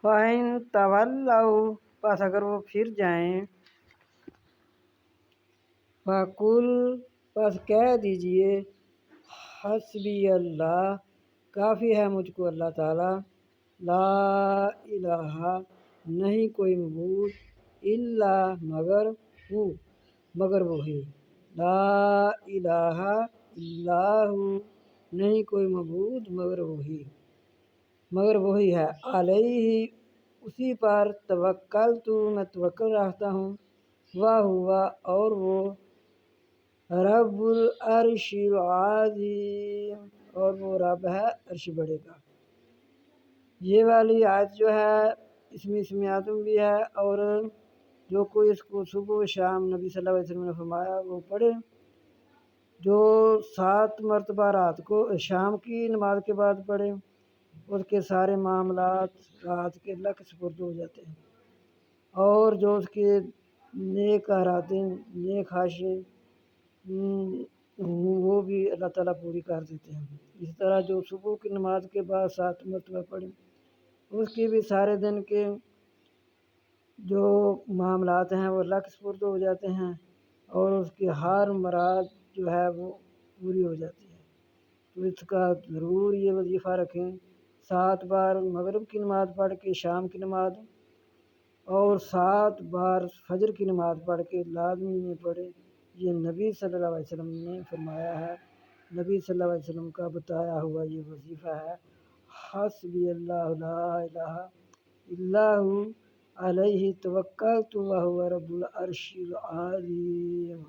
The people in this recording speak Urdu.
فَإِن تَوَلَّوْا پس اگر وہ پھر جائیں، فَقُلْ پس کہہ دیجئے حسبی اللہ کافی ہے مجھ کو اللہ تعالیٰ، لا الہ نہیں کوئی معبود الا مگر وہی، لا الہ الا ہو نہیں کوئی معبود مگر وہی ہے، علیہ اسی پر توکلت میں توکل رکھتا ہوں، وہو اور وہ رب العرش العظیم اور وہ رب ہے عرش بڑے کا۔ یہ والی آیت جو ہے اس میں اسمیاتم بھی ہے، اور جو کوئی اس کو صبح و شام نبی صلی اللہ علیہ وسلم نے فرمایا وہ پڑھے، جو 7 مرتبہ رات کو شام کی نماز کے بعد پڑھے، اس کے سارے معاملات رات کے اللہ کے سپرد ہو جاتے ہیں، اور جو اس کے نیک ارادے نیک خواہشیں وہ بھی اللہ تعالیٰ پوری کر دیتے ہیں۔ اس طرح جو صبح کی نماز کے بعد 7 مرتبہ پڑھے، اس کی بھی سارے دن کے جو معاملات ہیں وہ اللہ کے سپرد ہو جاتے ہیں، اور اس کی ہر مراد جو ہے وہ پوری ہو جاتی ہے۔ تو اس کا ضرور یہ وظیفہ رکھیں، 7 بار مغرب کی نماز پڑھ کے شام کی نماز، اور 7 بار فجر کی نماز پڑھ کے لازمی میں پڑھے۔ یہ نبی صلی اللہ علیہ وسلم نے فرمایا ہے، نبی صلی اللہ علیہ وسلم کا بتایا ہوا یہ وظیفہ ہے، حسبی اللہ لا الہ الا ہو علیہ توکلت وہو رب العرش العظیم۔